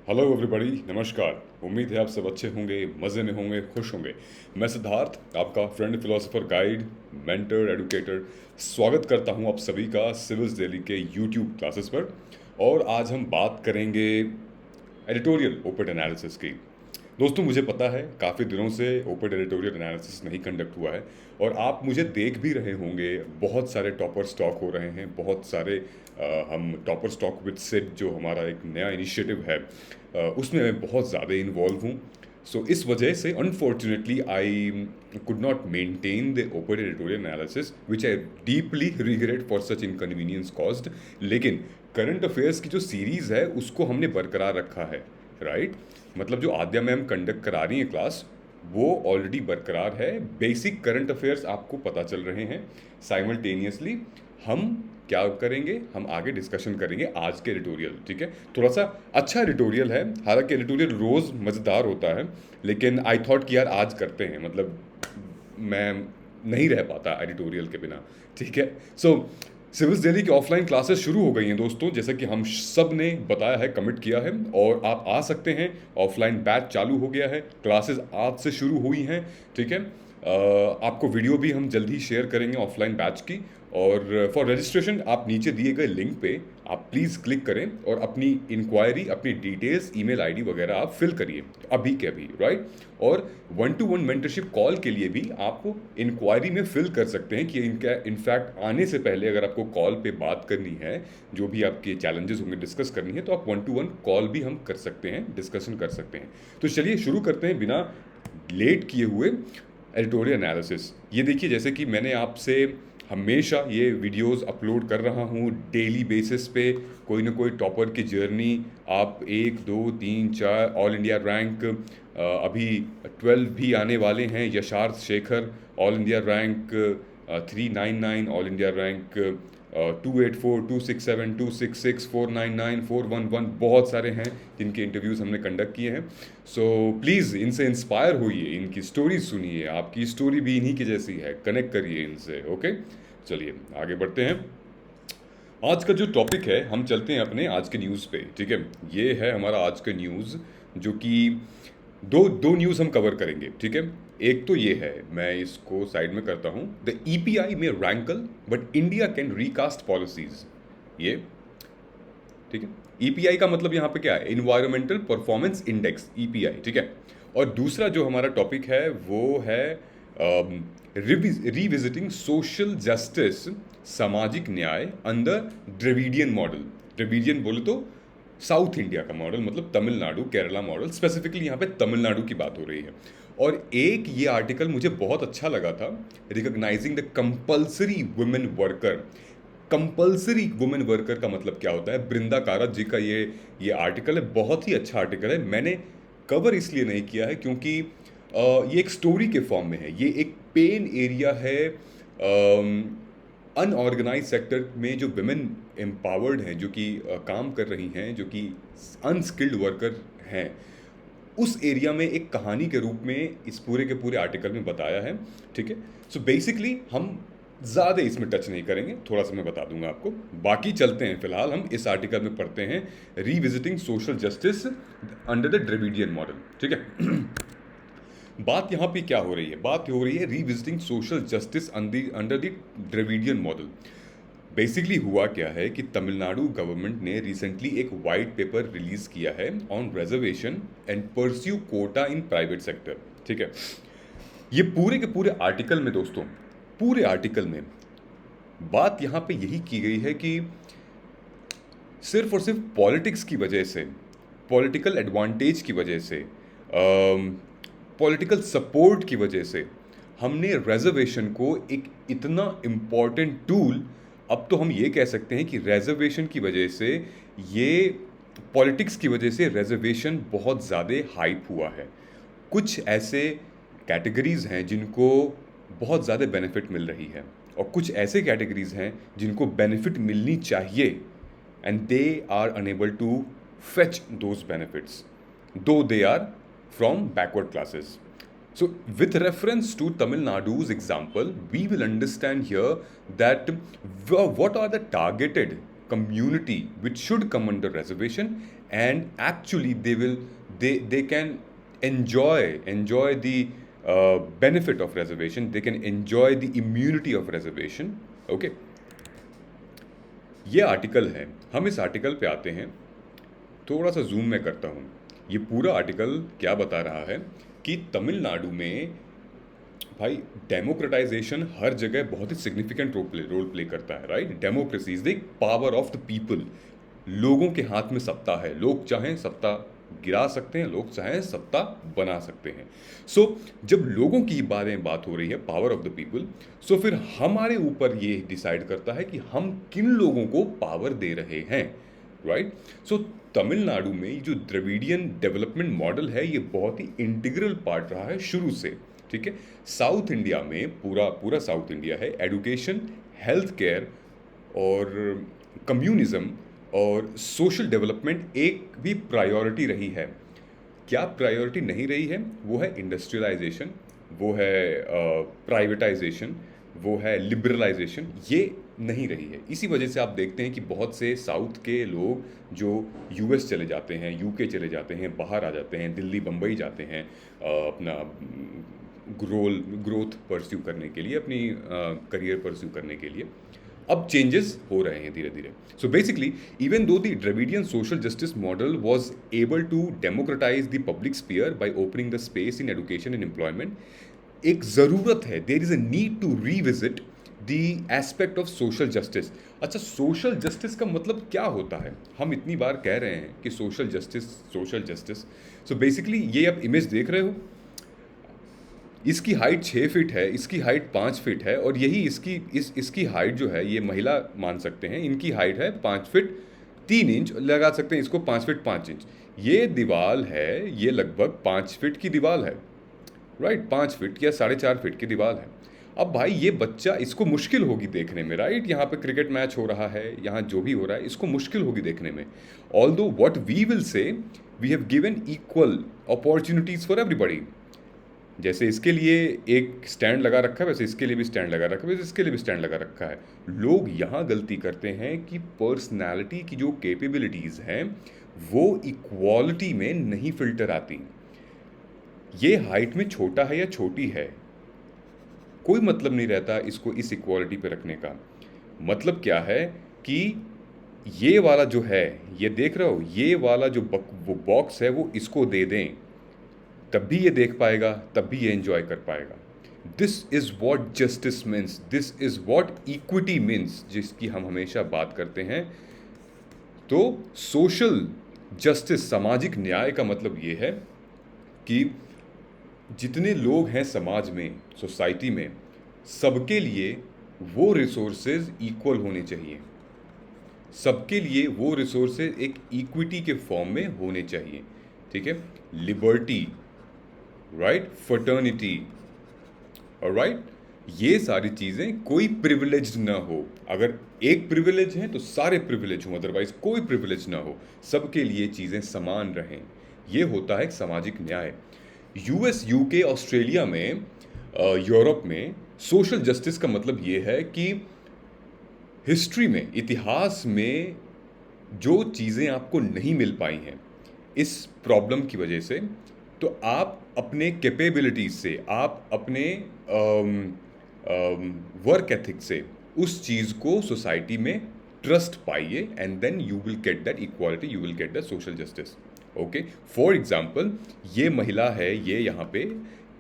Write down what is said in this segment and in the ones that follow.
Hello everybody, नमस्कार। उम्मीद है आप सब अच्छे होंगे, मज़े में होंगे, खुश होंगे। मैं सिद्धार्थ, आपका friend, philosopher, guide, mentor, educator, स्वागत करता हूं आप सभी का सिविल्स दिल्ली के यूट्यूब क्लासेस पर। और आज हम बात करेंगे एडिटोरियल ओपेड एनालिसिस की। दोस्तों, मुझे पता है काफ़ी दिनों से ओपेड एडिटोरियल एनालिसिस नहीं कंडक्ट हुआ है और आप मुझे देख भी रहे होंगे। बहुत सारे टॉपर स्टॉक हो रहे हैं, बहुत सारे हम टॉपर स्टॉक विद सिड जो हमारा एक नया इनिशिएटिव है, उसमें मैं बहुत ज़्यादा इन्वॉल्व हूँ। सो इस वजह से unfortunately I could not maintain the op-ed editorial analysis which I deeply regret for such inconvenience caused. लेकिन करंट अफेयर्स की जो सीरीज़ है उसको हमने बरकरार रखा है, राइट? मतलब जो आद्या मैम कंडक्ट करा रही हैं क्लास, वो ऑलरेडी बरकरार है। बेसिक करंट अफेयर्स आपको पता चल रहे हैं। साइमल्टेनियसली हम क्या करेंगे, हम आगे डिस्कशन करेंगे आज के एडिटोरियल, ठीक है? थोड़ा सा अच्छा एडिटोरियल है, हालांकि एडिटोरियल रोज़ मज़ेदार होता है, लेकिन आई थॉट कि यार आज करते हैं, मतलब मैं नहीं रह पाता एडिटोरियल के बिना, ठीक है? सो सिविल्स दिल्ली की ऑफलाइन क्लासेस शुरू हो गई हैं दोस्तों, जैसा कि हम सब ने बताया है, कमिट किया है, और आप आ सकते हैं। ऑफलाइन बैच चालू हो गया है, क्लासेस आज से शुरू हुई हैं, ठीक है? आपको वीडियो भी हम जल्द ही शेयर करेंगे ऑफलाइन बैच की। और फॉर रजिस्ट्रेशन आप नीचे दिए गए लिंक पे आप प्लीज़ क्लिक करें और अपनी इंक्वायरी, अपनी डिटेल्स, ईमेल आईडी वगैरह आप फिल करिए अभी के अभी, राइट? और 1-to-1 मेंटरशिप कॉल के लिए भी आप इंक्वायरी में फिल कर सकते हैं कि इनका इनफैक्ट आने से पहले अगर आपको कॉल पे बात करनी है, जो भी आपके चैलेंजेस होंगे डिस्कस करनी है, तो आप 1-to-1 कॉल भी हम कर सकते हैं, डिस्कशन कर सकते हैं। तो चलिए शुरू करते हैं बिना लेट किए हुए एडिटोरियल एनालिसिस। ये देखिए, जैसे कि मैंने आपसे हमेशा ये वीडियोस अपलोड कर रहा हूँ डेली बेसिस पे, कोई ना कोई टॉपर की जर्नी। आप 1, 2, 3, 4 ऑल इंडिया रैंक, अभी 12 भी आने वाले हैं। Yasharth Shekhar all India rank 399, all India rank 284, 267, 266, 499, 411, बहुत सारे हैं जिनके इंटरव्यूज़ हमने कंडक्ट किए हैं। सो प्लीज़ इनसे इंस्पायर होइए, इनकी स्टोरी सुनिए। आपकी स्टोरी भी इन्हीं की जैसी है, कनेक्ट करिए इनसे, ओके? चलिए आगे बढ़ते हैं। आज का जो टॉपिक है, हम चलते हैं अपने आज के न्यूज़ पे, ठीक है? ये है हमारा आज का न्यूज़, जो कि दो दो न्यूज़ हम कवर करेंगे, ठीक है? एक तो ये है, मैं इसको साइड में करता हूँ, द ईपीआई में rankle but India can recast policies. ये ठीक है? ईपीआई का मतलब यहाँ पे क्या है? इन्वायरमेंटल परफॉर्मेंस इंडेक्स, ईपीआई, ठीक है? और दूसरा जो हमारा टॉपिक है वो है रिविजिटिंग सोशल जस्टिस, सामाजिक न्याय अंडर द्रविडियन मॉडल। द्रविडियन बोले तो साउथ इंडिया का मॉडल, मतलब तमिलनाडु केरला मॉडल। स्पेसिफिकली यहाँ पे तमिलनाडु की बात हो रही है। और एक ये आर्टिकल मुझे बहुत अच्छा लगा था, recognising the compulsory women worker. Compulsory women worker का मतलब क्या होता है? बृंदा कारत जी का ये आर्टिकल है, बहुत ही अच्छा आर्टिकल है। मैंने कवर इसलिए नहीं किया है क्योंकि ये एक स्टोरी के फॉर्म में है। ये एक पेन एरिया है। अनऑर्गेनाइज सेक्टर में जो विमेन एम्पावर्ड हैं, जो कि काम कर रही हैं, जो कि अनस्किल्ड वर्कर हैं, उस एरिया में एक कहानी के रूप में इस पूरे के पूरे आर्टिकल में बताया है, ठीक है? सो बेसिकली हम ज़्यादा इसमें टच नहीं करेंगे, थोड़ा सा मैं बता दूंगा आपको। बाकी चलते हैं, फिलहाल हम इस आर्टिकल में पढ़ते हैं revisiting social justice under the Dravidian model, ठीक है? बात यहाँ पे क्या हो रही है? बात हो रही है revisiting social justice under the Dravidian model. Basically हुआ क्या है कि तमिलनाडु गवर्नमेंट ने रिसेंटली एक वाइट पेपर रिलीज किया है on reservation and pursue quota in private sector, ठीक है? ये पूरे के पूरे आर्टिकल में दोस्तों, पूरे आर्टिकल में बात यहाँ पे यही की गई है कि सिर्फ और सिर्फ पॉलिटिक्स की वजह से, पॉलिटिकल एडवांटेज की वजह से, पॉलिटिकल सपोर्ट की वजह से हमने रिजर्वेशन को एक इतना इम्पॉर्टेंट टूल, अब तो हम ये कह सकते हैं कि रिजर्वेशन की वजह से, ये पॉलिटिक्स की वजह से रिजर्वेशन बहुत ज़्यादा हाइप हुआ है। कुछ ऐसे कैटेगरीज़ हैं जिनको बहुत ज़्यादा बेनिफिट मिल रही है, और कुछ ऐसे कैटेगरीज़ हैं जिनको बेनिफिट मिलनी चाहिए, and they are unable to fetch those benefits, though they are from backward classes. So, with reference to Tamil Nadu's example, we will understand here that what are the targeted community which should come under reservation, and actually they can enjoy the benefit of reservation. They can enjoy the immunity of reservation. Okay, ये article है, हम इस article पे आते हैं। थोड़ा सा zoom में करता हूँ। ये पूरा आर्टिकल क्या बता रहा है कि तमिलनाडु में भाई डेमोक्रेटाइजेशन हर जगह बहुत ही सिग्निफिकेंट रोल प्ले करता है, right. Democracy is the power of the people. लोगों के हाथ में सत्ता है, लोग चाहें सत्ता गिरा सकते हैं, लोग चाहें सत्ता बना सकते हैं। सो जब लोगों की बात हो रही है, पावर ऑफ द पीपल, सो फिर हमारे ऊपर ये डिसाइड करता है कि हम किन लोगों को पावर दे रहे हैं, राइट। सो तमिलनाडु में जो द्रविडियन डेवलपमेंट मॉडल है, ये बहुत ही इंटीग्रल पार्ट रहा है शुरू से, ठीक है। साउथ इंडिया में पूरा साउथ इंडिया है, एजुकेशन, हेल्थ केयर और कम्युनिज्म और सोशल डेवलपमेंट एक भी प्रायोरिटी रही है। क्या प्रायोरिटी नहीं रही है? वो है इंडस्ट्रियलाइजेशन, वो है प्राइवेटाइजेशन, वो है लिबरलाइजेशन, ये नहीं रही है। इसी वजह से आप देखते हैं कि बहुत से साउथ के लोग जो यूएस चले जाते हैं, यूके चले जाते हैं, बाहर आ जाते हैं, दिल्ली बम्बई जाते हैं अपना ग्रोथ परस्यू करने के लिए, अपनी करियर परस्यू करने के लिए। अब चेंजेस हो रहे हैं धीरे धीरे। So basically even though the Dravidian social justice model was able to democratize the public sphere by opening the space in education and employment, एक ज़रूरत है, there is a need to revisit the aspect of social justice. अच्छा, social justice का मतलब क्या होता है? हम इतनी बार कह रहे हैं कि सोशल जस्टिस। सो बेसिकली ये आप इमेज देख रहे हो, इसकी हाइट 6 फीट है, इसकी हाइट 5 फीट है, और यही इसकी हाइट जो है, ये महिला मान सकते हैं, इनकी हाइट है 5 फीट 3 इंच, लगा सकते हैं इसको 5 फीट 5 इंच। ये दीवार है, ये लगभग 5 फीट की दीवार है, राइट, 5 फीट या 4.5 फीट की दीवार है। अब भाई ये बच्चा, इसको मुश्किल होगी देखने में, राइट। यहाँ पे क्रिकेट मैच हो रहा है, यहाँ जो भी हो रहा है, इसको मुश्किल होगी देखने में। Although what we will say, we have given equal opportunities for everybody. जैसे इसके लिए एक स्टैंड लगा रखा है, वैसे इसके लिए भी स्टैंड लगा रखा है, वैसे इसके लिए भी स्टैंड लगा रखा है। लोग यहाँ गलती करते हैं कि पर्सनैलिटी की जो कैपेबिलिटीज़ हैं वो इक्वालिटी में नहीं फिल्टर आती। ये हाइट में छोटा है या छोटी है, कोई मतलब नहीं रहता इसको इस इक्वालिटी पे रखने का। मतलब क्या है कि ये वाला जो है, ये देख रहे हो, ये वाला जो वो बॉक्स है, वो इसको दे दें, तब भी ये देख पाएगा, तब भी ये एंजॉय कर पाएगा। This is what justice means, this is what equity means, जिसकी हम हमेशा बात करते हैं। तो सोशल जस्टिस, सामाजिक न्याय का मतलब ये है कि जितने लोग हैं समाज में, सोसाइटी में, सबके लिए वो रिसोर्सेज इक्वल होने चाहिए, सबके लिए वो रिसोर्सेज एक इक्विटी के फॉर्म में होने चाहिए, ठीक है। लिबर्टी, राइट, फर्टर्निटी, ऑलराइट, ये सारी चीज़ें, कोई प्रिविलेज ना हो। अगर एक प्रिविलेज है तो सारे प्रिविलेज हों, अदरवाइज कोई प्रिविलेज ना हो, सबके लिए चीज़ें समान रहें। ये होता है एक सामाजिक न्याय। यूएस, यूके, ऑस्ट्रेलिया में, यूरोप में सोशल जस्टिस का मतलब ये है कि हिस्ट्री में, इतिहास में जो चीज़ें आपको नहीं मिल पाई हैं इस प्रॉब्लम की वजह से, तो आप अपने कैपेबिलिटीज से, आप अपने वर्क एथिक से उस चीज़ को सोसाइटी में ट्रस्ट पाइए, and then you will get that equality, you will get that social justice. Okay, for example, ये महिला है, ये यहाँ पे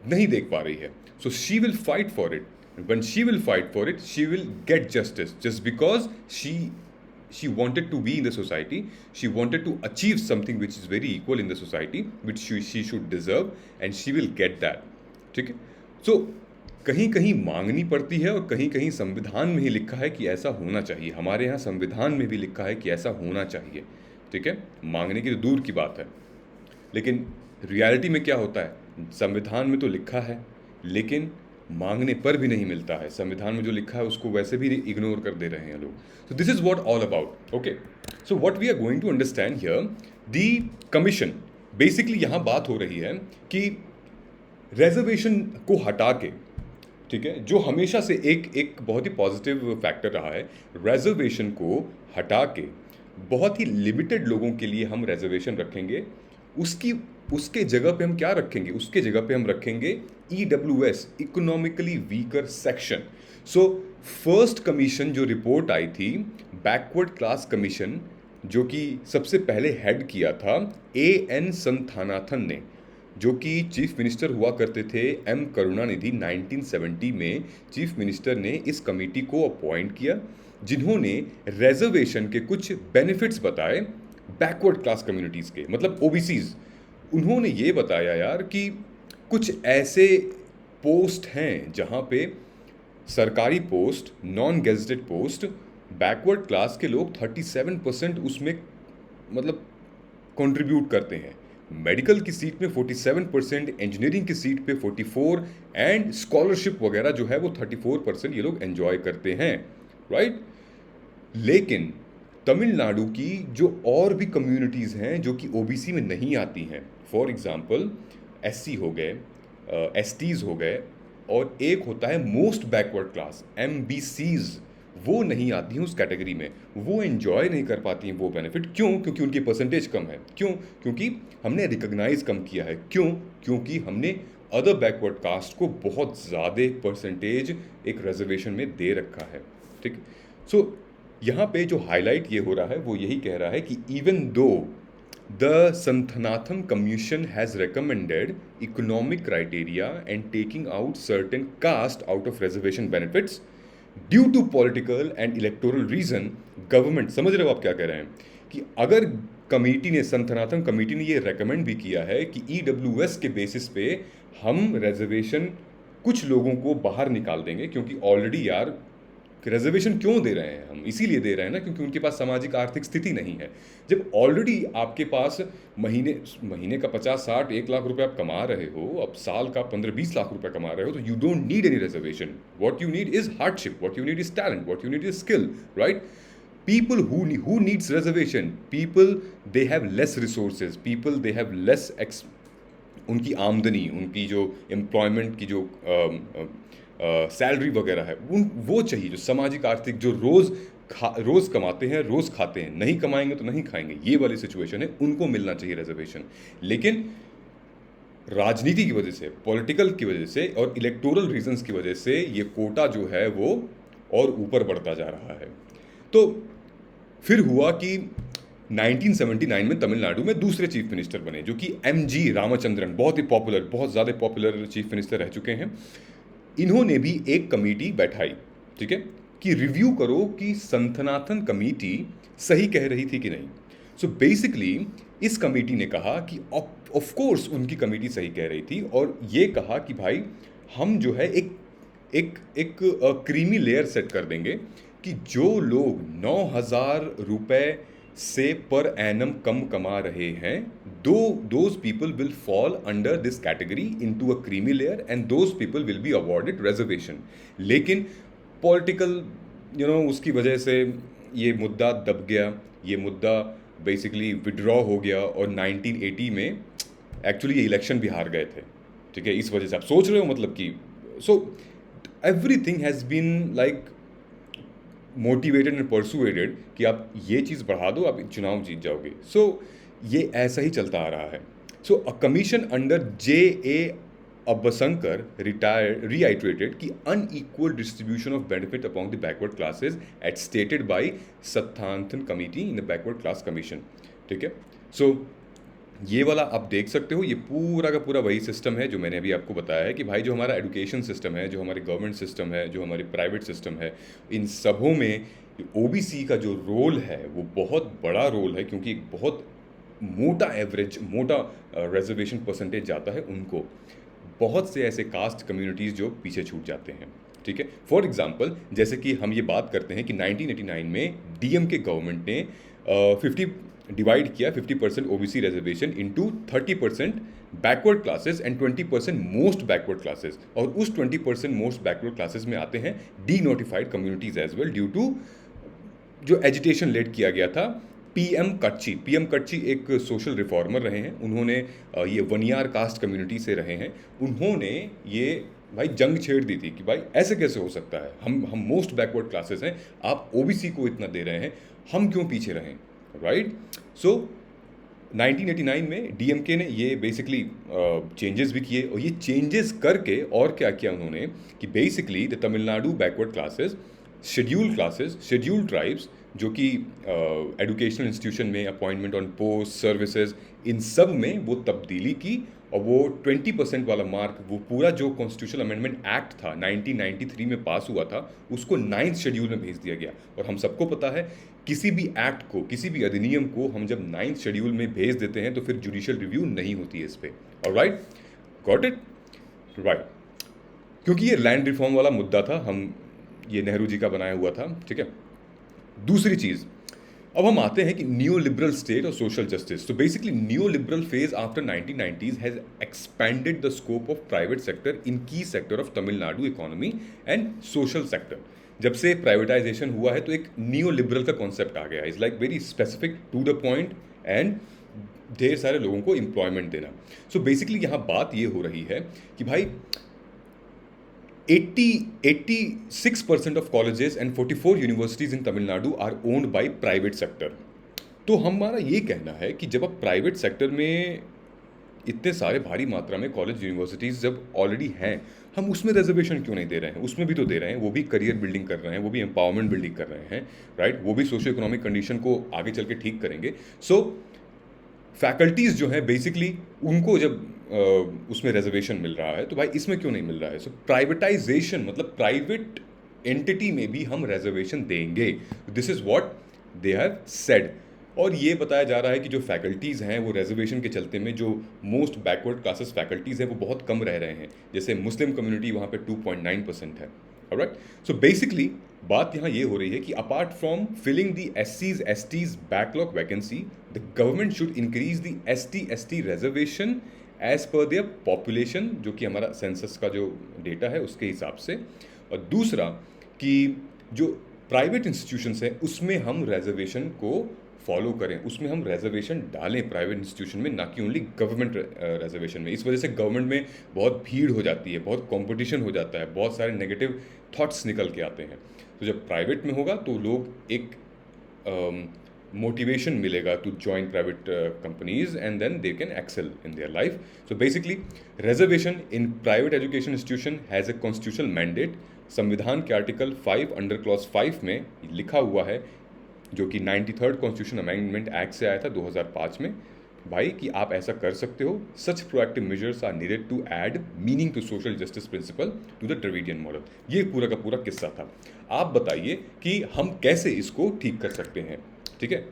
नहीं देख पा रही है, so she will fight for it. When she will fight for it, she will get justice, just because she wanted to be in the society, she wanted to achieve something which is very equal in the society, which she should deserve, and she will get that, ठीक है। So कहीं कहीं मांगनी पड़ती है, और कहीं कहीं संविधान में ही लिखा है कि ऐसा होना चाहिए। हमारे यहाँ संविधान में भी लिखा है कि ऐसा होना चाहिए, ठीक है। मांगने की तो दूर की बात है, लेकिन रियलिटी में क्या होता है, संविधान में तो लिखा है, लेकिन मांगने पर भी नहीं मिलता है। संविधान में जो लिखा है उसको वैसे भी इग्नोर कर दे रहे हैं लोग। So this is what all about. Okay, so what we are going to understand here, the commission, basically यहाँ बात हो रही है कि रिजर्वेशन को हटा के, ठीक है, जो हमेशा से एक बहुत ही पॉजिटिव फैक्टर रहा है, रिजर्वेशन को हटा के बहुत ही लिमिटेड लोगों के लिए हम रिजर्वेशन रखेंगे। उसकी उसके जगह पे हम क्या रखेंगे? उसके जगह पे हम रखेंगे EWS, economically weaker section. So first commission जो रिपोर्ट आई थी, बैकवर्ड क्लास कमीशन, जो कि सबसे पहले हेड किया था एन संथानाथन ने, जो कि चीफ मिनिस्टर हुआ करते थे एम करुणानिधि। 1970 में चीफ मिनिस्टर ने इस कमेटी को अपॉइंट किया, जिन्होंने रिजर्वेशन के कुछ बेनिफिट्स बताए बैकवर्ड क्लास कम्युनिटीज़ के, मतलब ओबीसीज। उन्होंने ये बताया यार कि कुछ ऐसे पोस्ट हैं जहाँ पे सरकारी post, non gazetted post, backward class के लोग 37% उसमें मतलब कंट्रीब्यूट करते हैं। मेडिकल की सीट में 47%, इंजीनियरिंग की सीट पे 44, एंड स्कॉलरशिप वगैरह जो है वो 34% ये लोग एंजॉय करते हैं, राइट। लेकिन तमिलनाडु की जो और भी कम्युनिटीज़ हैं जो कि ओबीसी में नहीं आती हैं, फॉर एग्जांपल एससी हो गए, एसटीज़ हो गए, और एक होता है मोस्ट बैकवर्ड क्लास, एमबीसीज, वो नहीं आती हैं उस कैटेगरी में। वो एंजॉय नहीं कर पाती हैं वो बेनिफिट। क्यों? क्योंकि उनकी परसेंटेज कम है। क्यों? क्योंकि हमने रिकॉग्नाइज कम किया है। क्यों? क्योंकि हमने अदर बैकवर्ड कास्ट को बहुत ज़्यादा परसेंटेज एक रिजर्वेशन में दे रखा है, ठीक। सो यहाँ पे जो हाईलाइट ये हो रहा है वो यही कह रहा है कि even though the Santhanathan commission has recommended economic criteria and taking out certain caste out of reservation benefits due to political and electoral reason, government, समझ रहे हो आप क्या कह रहे हैं, कि अगर कमेटी ने, संथनाथन कमेटी ने ये रेकमेंड भी किया है कि ईडब्ल्यूएस के बेसिस पे हम रिजर्वेशन कुछ लोगों को बाहर निकाल देंगे, क्योंकि ऑलरेडी यार रिजर्वेशन क्यों दे रहे हैं हम? इसीलिए दे रहे हैं ना, क्योंकि उनके पास सामाजिक आर्थिक स्थिति नहीं है। जब ऑलरेडी आपके पास महीने का 50-60 1 लाख रुपए आप कमा रहे हो, अब साल का 15-20 लाख रुपए कमा रहे हो, तो you don't need any reservation. What you need is hardship, what you need is talent, what you need is skill, right. People who needs reservation, people they have less resources, people they have less उनकी आमदनी, उनकी जो employment की जो salary वगैरह है, वो चाहिए, जो सामाजिक आर्थिक, जो रोज़ कमाते हैं रोज़ खाते हैं, नहीं कमाएंगे तो नहीं खाएंगे, ये वाली सिचुएशन है, उनको मिलना चाहिए रिजर्वेशन। लेकिन राजनीति की वजह से, पॉलिटिकल की वजह से और इलेक्टोरल रीजंस की वजह से ये कोटा जो है वो और ऊपर बढ़ता जा रहा है। तो फिर हुआ कि 1979 में तमिलनाडु में दूसरे चीफ मिनिस्टर बने, जो कि एमजी रामचंद्रन, बहुत ही पॉपुलर, बहुत ज़्यादा पॉपुलर चीफ मिनिस्टर रह चुके हैं। इन्होंने भी एक कमेटी बैठाई, ठीक है, कि रिव्यू करो कि संथनाथन कमेटी सही कह रही थी कि नहीं। सो बेसिकली इस कमेटी ने कहा कि ऑफ कोर्स उनकी कमेटी सही कह रही थी, और ये कहा कि भाई हम जो है एक क्रीमी लेयर सेट कर देंगे कि जो लोग 9,000 रुपए से पर एनम कम कमा रहे हैं, those people will fall under this category into a creamy layer and those people will be awarded reservation। लेकिन पॉलिटिकल उसकी वजह से ये मुद्दा दब गया, ये मुद्दा बेसिकली विड्रॉ हो गया, और 1980 में एक्चुअली ये इलेक्शन भी हार गए थे, ठीक है। इस वजह से आप सोच रहे हो मतलब कि so everything has been like motivated and persuaded कि आप ये चीज़ बढ़ा दो, आप चुनाव जीत जाओगे। सो ये ऐसा ही चलता आ रहा है। So uh commission under J.A. Ambasankar reiterated कि unequal distribution of benefit among the backward classes as stated by Sathanathan committee in the backward class commission, ठीक है। सो ये वाला आप देख सकते हो, ये पूरा का पूरा वही सिस्टम है जो मैंने अभी आपको बताया है कि भाई जो हमारा एजुकेशन सिस्टम है, जो हमारी गवर्नमेंट सिस्टम है, जो हमारी प्राइवेट सिस्टम है, इन सबों में ओबीसी का जो रोल है वो बहुत बड़ा रोल है, क्योंकि एक बहुत मोटा रिजर्वेशन परसेंटेज जाता है उनको। बहुत से ऐसे कास्ट कम्युनिटीज़ जो पीछे छूट जाते हैं, ठीक है। फॉर एग्जांपल जैसे कि हम ये बात करते हैं कि 1989 में डीएमके गवर्नमेंट ने 50% OBC reservation into 30% backward classes and 20% most backward classes, और उस 20% मोस्ट बैकवर्ड क्लासेस में आते हैं denotified communities as well, due to जो एजिटेशन लेड किया गया था पीएम कच्ची एक सोशल रिफॉर्मर रहे हैं, उन्होंने ये वनियार कास्ट कम्युनिटी से रहे हैं, उन्होंने ये भाई जंग छेड़ दी थी कि भाई ऐसे कैसे हो सकता है, हम मोस्ट बैकवर्ड क्लासेस हैं, आप ओबीसी को इतना दे रहे हैं, हम क्यों पीछे रहें। राइट। सो 1989 में डीएमके ने ये बेसिकली चेंजेस भी किए, और ये चेंजेस करके और क्या किया उन्होंने कि basically the Tamil Nadu backward classes, scheduled tribes, जो कि एजुकेशनल इंस्टीट्यूशन में अपॉइंटमेंट ऑन पोस्ट सर्विसेज, इन सब में वो तब्दीली की, और वो 20% वाला मार्क, वो पूरा जो कॉन्स्टिट्यूशनल अमेंडमेंट एक्ट था 1993 में पास हुआ था, उसको 9th शेड्यूल में भेज दिया गया। और हम सबको पता है किसी भी एक्ट को, किसी भी अधिनियम को हम जब 9th शेड्यूल में भेज देते हैं तो फिर जुडिशियल रिव्यू नहीं होती है इस पर। Alright, got it, right. क्योंकि ये लैंड रिफॉर्म वाला मुद्दा था, ये नेहरू जी का बनाया हुआ था, ठीक है। दूसरी चीज़, अब हम आते हैं कि न्यू लिबरल स्टेट और सोशल जस्टिस। तो basically new liberal phase after 1990s has expanded the scope of private sector in key sector of Tamil Nadu economy and social sector. जब से प्राइवेटाइजेशन हुआ है तो एक न्यू लिबरल का कॉन्सेप्ट आ गया, is like very specific to the point and ढेर सारे लोगों को एम्प्लॉयमेंट देना। सो बेसिकली यहाँ बात ये हो रही है कि भाई 86% of colleges and 44 universities in Tamil Nadu are owned by private sector। तो हमारा ये कहना है कि जब आप प्राइवेट सेक्टर में इतने सारे भारी मात्रा में कॉलेज यूनिवर्सिटीज़ जब ऑलरेडी हैं, हम उसमें रिजर्वेशन क्यों नहीं दे रहे हैं? उसमें भी तो दे रहे हैं, वो भी करियर बिल्डिंग कर रहे हैं, वो भी एम्पावरमेंट बिल्डिंग कर रहे हैं, राइट। वो भी सोशो इकोनॉमिक कंडीशन को आगे चल के ठीक करेंगे। सो फैकल्टीज़ जो हैं बेसिकली उनको जब उसमें रिजर्वेशन मिल रहा है तो भाई इसमें क्यों नहीं मिल रहा है? सो प्राइवेटाइजेशन मतलब प्राइवेट एंटिटी में भी हम रिजर्वेशन देंगे, this is what they have said. और ये बताया जा रहा है कि जो फैकल्टीज़ हैं वो रिजर्वेशन के चलते में जो मोस्ट बैकवर्ड क्लासेस फैकल्टीज़ हैं वो बहुत कम रह रहे हैं। जैसे मुस्लिम कम्युनिटी वहाँ पे 2.9% है, ऑलराइट। सो बेसिकली बात यहाँ ये हो रही है कि apart from filling the SCs STs backlog vacancy, the government should increase the ST ST reservation as per their population, जो कि हमारा सेंसस का जो डेटा है उसके हिसाब से। और दूसरा कि जो प्राइवेट इंस्टीट्यूशंस हैं उसमें हम रिजर्वेशन को फॉलो करें, उसमें हम रिजर्वेशन डालें प्राइवेट इंस्टीट्यूशन में, ना कि ओनली गवर्नमेंट रिजर्वेशन में। इस वजह से गवर्नमेंट में बहुत भीड़ हो जाती है, बहुत कंपटीशन हो जाता है, बहुत सारे नेगेटिव थॉट्स निकल के आते हैं। तो जब प्राइवेट में होगा तो लोग एक मोटिवेशन मिलेगा to join private companies and then they can excel in their life. So basically reservation in private education institution has a constitutional mandate. संविधान के आर्टिकल 5 अंडर क्लॉज 5 में लिखा हुआ है, जो कि 93rd कॉन्स्टिट्यूशन अमेंडमेंट एक्ट से आया था 2005 में, भाई कि आप ऐसा कर सकते हो। Such proactive measures are needed to add meaning to social justice principle to the Dravidian model. ये पूरा का पूरा किस्सा था। आप बताइए कि हम कैसे इसको ठीक कर सकते हैं, ठीक है।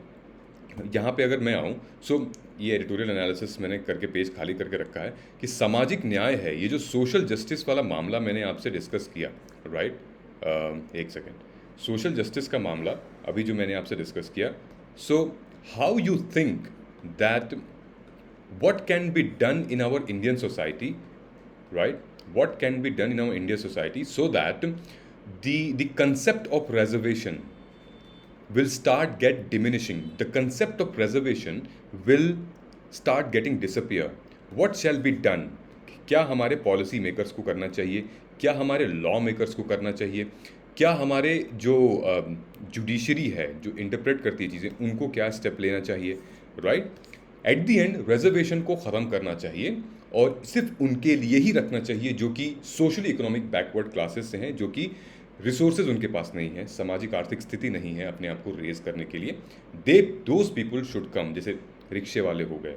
यहाँ पे अगर मैं आऊँ, सो ये एडिटोरियल एनालिसिस मैंने करके पेज खाली करके रखा है कि सामाजिक न्याय है, ये जो सोशल जस्टिस वाला मामला मैंने आपसे डिस्कस किया, राइट। एक सेकेंड, सोशल जस्टिस का मामला अभी जो मैंने आपसे डिस्कस किया। So how you think that what can be done in our Indian society, right? What can be done in our Indian society so that the concept of reservation will start get diminishing, the concept of reservation will start getting disappear. What shall be done? क्या हमारे policy makers को करना चाहिए, क्या हमारे law makers को करना चाहिए, क्या हमारे जो जुडिशरी है जो इंटरप्रेट करती है चीज़ें उनको क्या स्टेप लेना चाहिए, right. At the and reservation को ख़त्म करना चाहिए और सिर्फ उनके लिए ही रखना चाहिए जो कि सोशली इकोनॉमिक बैकवर्ड क्लासेस से हैं, जो कि रिसोर्सेज उनके पास नहीं है, सामाजिक आर्थिक स्थिति नहीं है अपने आप को रेज करने के लिए। Those people should come. जैसे रिक्शे वाले हो गए,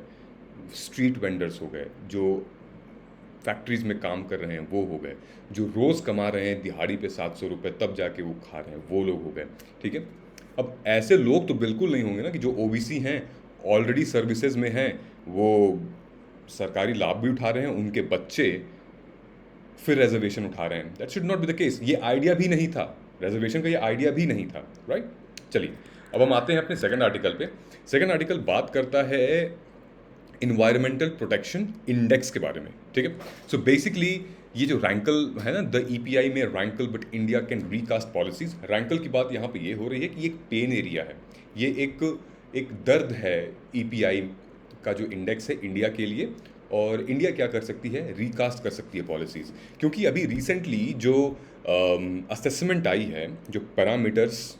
स्ट्रीट वेंडर्स हो गए, जो फैक्ट्रीज में काम कर रहे हैं वो हो गए, जो रोज़ कमा रहे हैं दिहाड़ी पे 700 रुपये तब जाके वो खा रहे हैं वो लोग हो गए, ठीक है। अब ऐसे लोग तो बिल्कुल नहीं होंगे ना कि जो ओबीसी हैं, ऑलरेडी सर्विसेज में हैं, वो सरकारी लाभ भी उठा रहे हैं, उनके बच्चे फिर रिजर्वेशन उठा रहे हैं। That should not be the case. ये आइडिया भी नहीं था, रिजर्वेशन का ये आइडिया भी नहीं था, राइट। चलिए अब हम आते हैं अपने सेकंड आर्टिकल पे। सेकंड आर्टिकल बात करता है इन्वायरमेंटल प्रोटेक्शन इंडेक्स के बारे में, ठीक है। सो बेसिकली ये जो रैंकल है ना, द ईपीआई में rankle but India can recast policies. Rankle की बात यहाँ पे ये हो रही है कि ये एक पेन एरिया है, ये एक दर्द है ईपीआई का जो इंडेक्स है इंडिया के लिए, और इंडिया क्या कर सकती है, रिकास्ट कर सकती है पॉलिसीज़। क्योंकि अभी रिसेंटली जो असेसमेंट आई है, जो पैरामीटर्स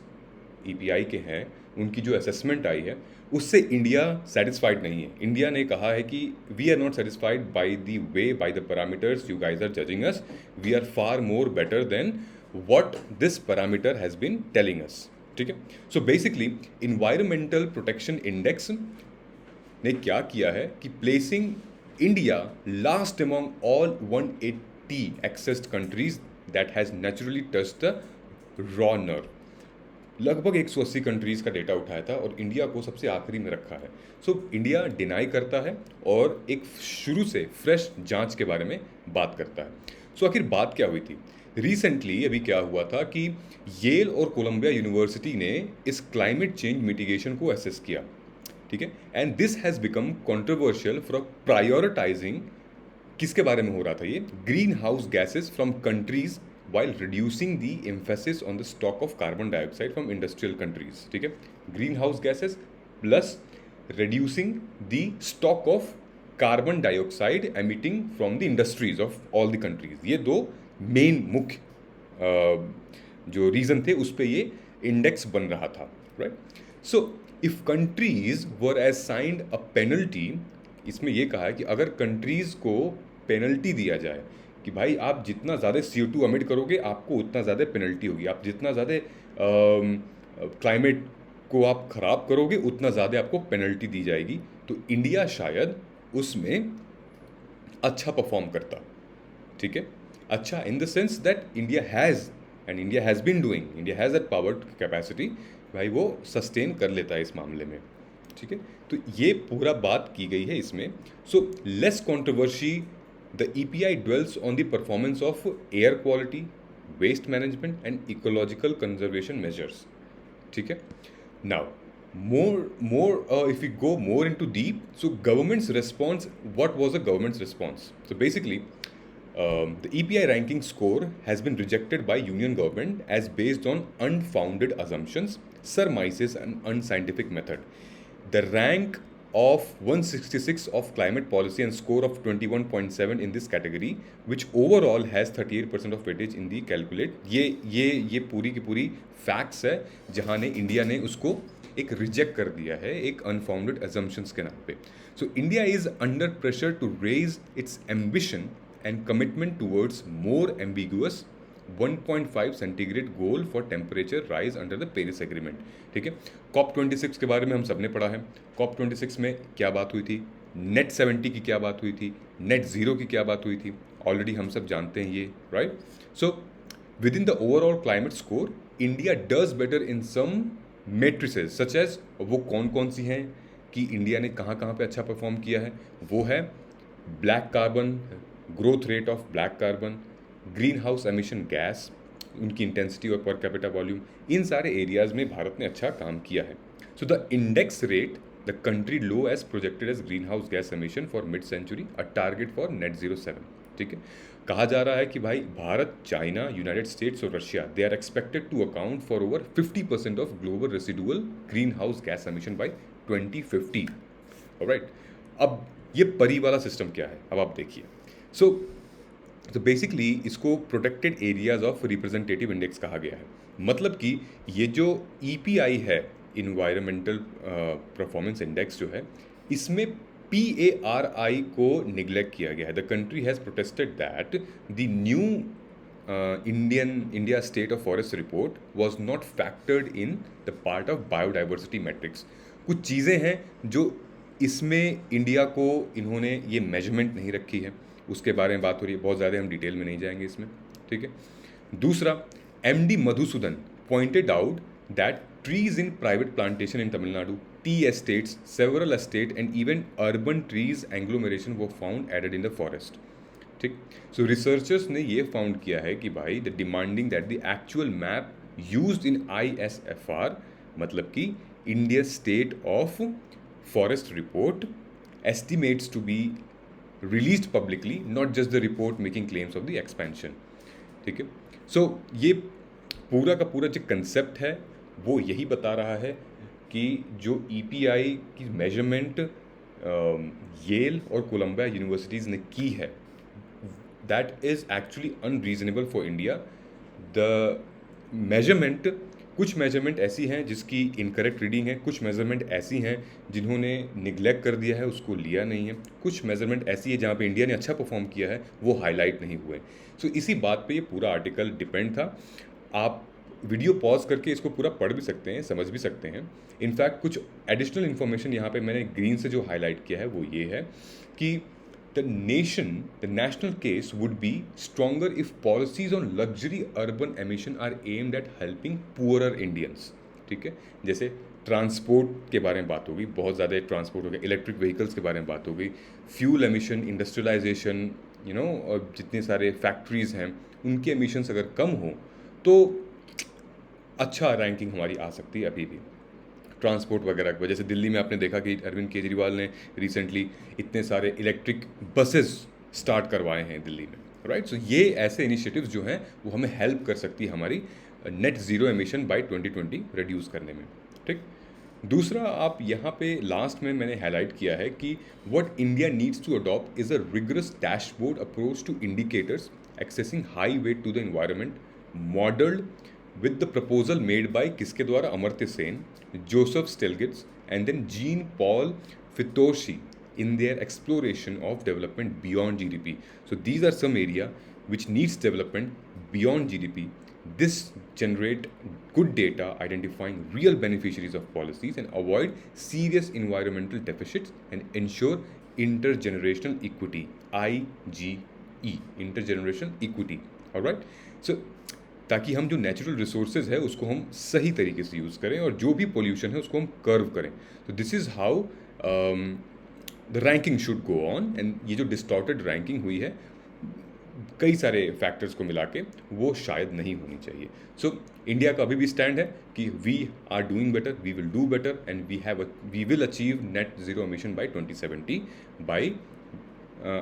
ईपीआई के हैं, उनकी जो असेसमेंट आई है उससे इंडिया सेटिस्फाइड नहीं है। इंडिया ने कहा है कि we are not satisfied by the way, by the parameters you guys are judging us, we are far more better than what this parameter has been telling us. ठीक है, so basically environmental protection index ने क्या किया है कि placing India last among all 180 assessed countries that has naturally touched the raw nerve. लगभग 180 countries का data उठाया था और इंडिया को सबसे आखिरी में रखा है। सो इंडिया डिनाई करता है और एक शुरू से फ्रेश जांच के बारे में बात करता है। सो आखिर बात क्या हुई थी? रिसेंटली अभी क्या हुआ था कि येल और कोलंबिया यूनिवर्सिटी ने इस क्लाइमेट चेंज मिटिगेशन को असेस किया। ठीक है, and this has become controversial for prioritising, किसके बारे में हो रहा था ये, green house gases from countries while reducing the emphasis on the stock of carbon dioxide from industrial countries। ठीक है, greenhouse gases plus reducing the stock of carbon dioxide emitting from the industries of all the countries। ये दो main मुख्य जो reason थे उस पर ये इंडेक्स बन रहा था, right. So if countries were assigned a penalty, इसमें ये कहा है कि अगर कंट्रीज़ को पेनल्टी दिया जाए कि भाई आप जितना ज़्यादा CO2 एमिट करोगे आपको उतना ज़्यादा पेनल्टी होगी, आप जितना ज़्यादा क्लाइमेट को आप ख़राब करोगे उतना ज़्यादा आपको पेनल्टी दी जाएगी, तो इंडिया शायद उसमें अच्छा परफॉर्म करता। ठीक है, अच्छा in the sense that India has been doing, India has that power capacity, भाई वो सस्टेन कर लेता है इस मामले में। ठीक है, तो ये पूरा बात की गई है इसमें। So less controversy, the EPI dwells on the performance of air quality, waste management and ecological conservation measures। ठीक है, now if we go more into deep, so government's response, what was the government's response? So basically the EPI ranking score has been rejected by union government as based on unfounded assumptions, surmises and unscientific method। The rank of 166 of climate policy and score of 21.7 in this category, which overall has 38% of weightage in the calculate। ये पूरी की पूरी facts है जहाँ ने India ने उसको एक रिजेक्ट कर दिया है एक अनफाउंडेड assumptions के नाम पे। So India is under pressure to raise its ambition and commitment towards more ambiguous 1.5 centigrade goal for temperature rise under the Paris agreement. ठीक है, COP26 के बारे में हम सब ने पढ़ा है। COP26 में क्या बात हुई थी, नेट 70 की क्या बात हुई थी, नेट ज़ीरो की क्या बात हुई थी, ऑलरेडी हम सब जानते हैं ये, right. So within the overall climate score India does better in some matrices such as, वो कौन कौन सी हैं कि इंडिया ने कहाँ कहाँ पे अच्छा परफॉर्म किया है, वो है black carbon, growth rate of black carbon, green house emission gas, उनकी इंटेंसिटी और पर कैपिटा वॉल्यूम, इन सारे एरियाज़ में भारत ने अच्छा काम किया है। So the index rate the country low as projected as greenhouse gas emission for mid century, a target for net 07। ठीक है, कहा जा रहा है कि भाई भारत, चाइना, यूनाइटेड स्टेट्स और Russia, they are expected to account for over 50% of global residual greenhouse gas emission by 2050। Alright, अब ये परी वाला सिस्टम क्या है, अब आप देखिए। तो बेसिकली इसको protected areas of representative index कहा गया है। मतलब कि ये जो EPI है, इन्वायरमेंटल परफॉर्मेंस इंडेक्स जो है, इसमें PARI को निगलेक्ट किया गया है। The country has protested that the new India state of forest report was not factored in the part of biodiversity matrix. कुछ चीज़ें हैं जो इसमें इंडिया को इन्होंने ये मेजरमेंट नहीं रखी है, उसके बारे में बात हो रही है, बहुत ज़्यादा हम डिटेल में नहीं जाएंगे इसमें। ठीक है, दूसरा, MD Madhusudan pointed out that trees in private plantation in Tamil Nadu, tea estates, several estate and even urban trees agglomeration वो found added in the forest. ठीक, सो रिसर्चर्स ने ये फाउंड किया है कि भाई the demanding that the actual map used in ISFR, मतलब कि India state of forest report, estimates to be released publicly, not just the report making claims of the expansion। ठीक है, सो ये पूरा का पूरा जो कंसेप्ट है वो यही बता रहा है कि जो EPI की मेजरमेंट येल और कोलंबिया यूनिवर्सिटीज़ ने की है, that is actually unreasonable for India. The measurement कुछ मेजरमेंट ऐसी हैं जिसकी इनकरेक्ट रीडिंग है, कुछ मेजरमेंट ऐसी हैं जिन्होंने निगलेक्ट कर दिया है, उसको लिया नहीं है, कुछ मेजरमेंट ऐसी है जहाँ पे इंडिया ने अच्छा परफॉर्म किया है, वो हाईलाइट नहीं हुए। सो इसी बात पे ये पूरा आर्टिकल डिपेंड था। आप वीडियो पॉज करके इसको पूरा पढ़ भी सकते हैं, समझ भी सकते हैं। इनफैक्ट कुछ एडिशनल इन्फॉर्मेशन यहाँ पे मैंने ग्रीन से जो हाईलाइट किया है वो ये है कि the national case would be stronger if policies on luxury urban emission are aimed at helping poorer Indians। ठीक है, जैसे ट्रांसपोर्ट के बारे में बात होगी, बहुत ज़्यादा ट्रांसपोर्ट हो गया, इलेक्ट्रिक व्हीकल्स के बारे में बात हो गई, फ्यूल एमिशन, इंडस्ट्रियलाइजेशन, और जितने सारे फैक्ट्रीज़ हैं उनके एमिशंस अगर कम हो तो अच्छा रैंकिंग हमारी आ सकती है। अभी भी ट्रांसपोर्ट वगैरह की वजह से दिल्ली में आपने देखा कि अरविंद केजरीवाल ने रिसेंटली इतने सारे इलेक्ट्रिक बसेस स्टार्ट करवाए हैं दिल्ली में, राइट। सो ये ऐसे इनिशिएटिव्स जो हैं वो हमें हेल्प कर सकती है हमारी net zero emission bye 2020 reduce करने में, ठीक। दूसरा, आप यहाँ पे लास्ट में मैंने हाईलाइट किया है कि what India needs to adopt is a rigorous dashboard approach to indicators accessing high weight to the environment modelled with the proposal made by किसके द्वारा, Amartya Sen, Joseph Stiglitz and then Jean Paul Fitoshi in their exploration of development beyond GDP. So these are some area which needs development beyond GDP. This generate good data identifying real beneficiaries of policies and avoid serious environmental deficits and ensure intergenerational equity, IGE, intergenerational equity, all right. So ताकि हम जो natural resources है उसको हम सही तरीके से use करें और जो भी पोल्यूशन है उसको हम कर्व करें। तो this is how the ranking should go on. And ये जो डिस्टॉर्टेड रैंकिंग हुई है कई सारे फैक्टर्स को मिला के, वो शायद नहीं होनी चाहिए। सो इंडिया का अभी भी स्टैंड है कि we are doing better, we will do better and we will achieve net zero emission by 2070 by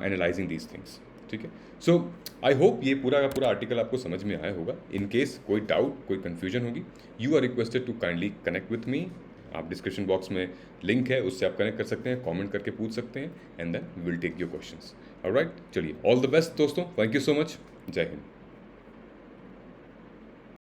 analysing these things, ठीक है। सो आई होप ये पूरा का पूरा आर्टिकल आपको समझ में आया होगा। इन केस कोई डाउट, कोई कन्फ्यूजन होगी, you are requested to kindly connect with me. आप डिस्क्रिप्शन बॉक्स में लिंक है, उससे आप कनेक्ट कर सकते हैं, कमेंट करके पूछ सकते हैं and then will take your questions. Alright, चलिए, ऑल द बेस्ट दोस्तों, थैंक यू सो मच, जय हिंद।